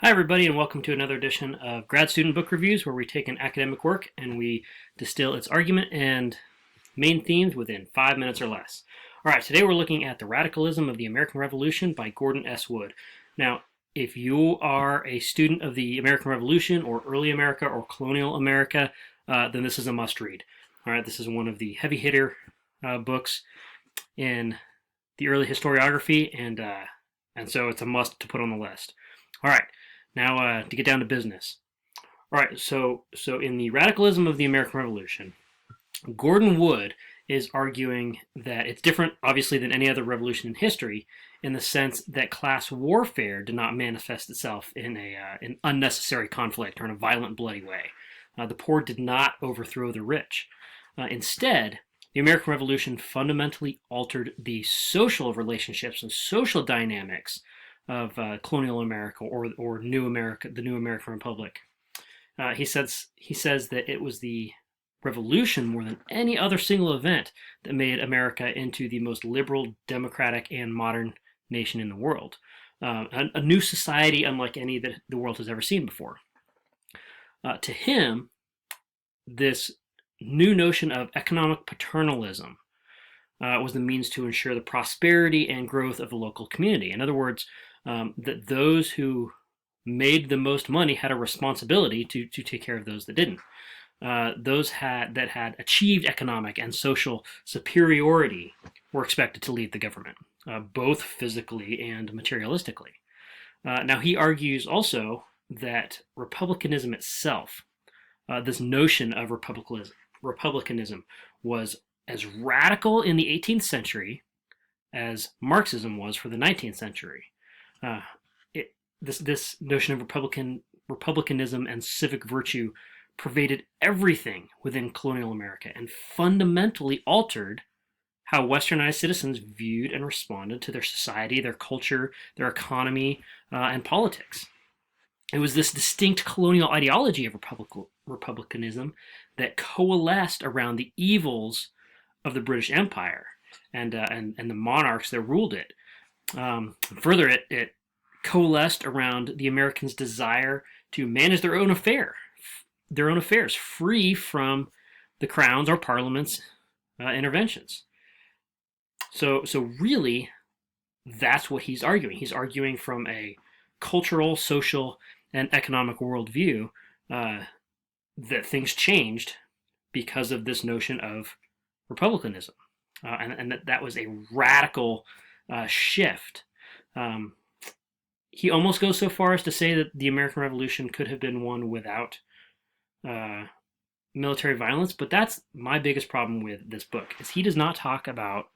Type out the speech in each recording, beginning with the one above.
Hi, everybody, and welcome to another edition of Grad Student Book Reviews, where we take an academic work and we distill its argument and main themes within 5 minutes or less. All right, today we're looking at The Radicalism of the American Revolution by Gordon S. Wood. Now, if you are a student of the American Revolution or early America or colonial America, then this is a must-read. All right, this is one of the heavy hitter books in the early historiography, and so it's a must to put on the list. All right. Now, to get down to business. All right, so in the Radicalism of the American Revolution, Gordon Wood is arguing that it's different, obviously, than any other revolution in history, in the sense that class warfare did not manifest itself in an unnecessary conflict or in a violent, bloody way. The poor did not overthrow the rich. Instead, the American Revolution fundamentally altered the social relationships and social dynamics of colonial America or New America, the New American Republic. He says that it was the revolution more than any other single event that made America into the most liberal, democratic, and modern nation in the world. A new society unlike any that the world has ever seen before. To him, this new notion of economic paternalism was the means to ensure the prosperity and growth of the local community. In other words, that those who made the most money had a responsibility to take care of those that didn't. Those that had achieved economic and social superiority were expected to lead the government, both physically and materialistically. Now, he argues also that republicanism itself, this notion of republicanism, was as radical in the 18th century as Marxism was for the 19th century. This notion of republicanism and civic virtue pervaded everything within colonial America and fundamentally altered how westernized citizens viewed and responded to their society, their culture, their economy, and politics. It was this distinct colonial ideology of republicanism that coalesced around the evils of the British Empire and the monarchs that ruled it. Further, it coalesced around the Americans' desire to manage their own affairs, free from the crown's or parliament's interventions. So really, that's what he's arguing. He's arguing from a cultural, social, and economic worldview that things changed because of this notion of republicanism, and that was a radical shift. He almost goes so far as to say that the American Revolution could have been won without military violence, but that's my biggest problem with this book, is he does not talk about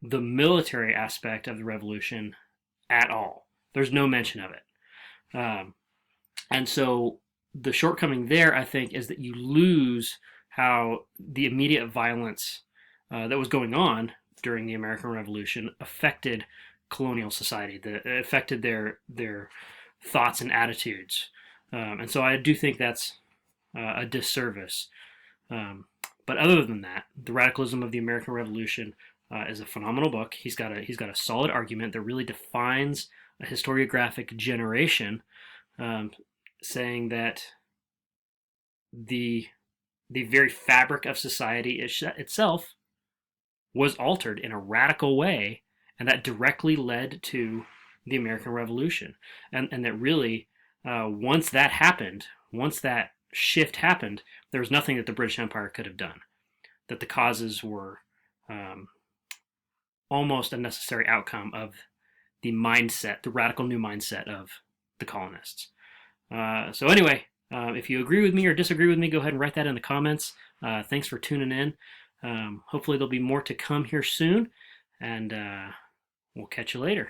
the military aspect of the revolution at all. There's no mention of it. And so the shortcoming there, I think, is that you lose how the immediate violence that was going on during the American Revolution affected colonial society, that affected their thoughts and attitudes. And so I do think that's a disservice. But other than that, The Radicalism of the American Revolution is a phenomenal book. He's got a solid argument that really defines a historiographic generation, saying that the very fabric of society itself was altered in a radical way, and that directly led to the American Revolution. And that really, once that happened, once that shift happened, there was nothing that the British Empire could have done. That the causes were almost a necessary outcome of the mindset, the radical new mindset of the colonists. So anyway, if you agree with me or disagree with me, go ahead and write that in the comments. Thanks for tuning in. Hopefully there'll be more to come here soon, and we'll catch you later.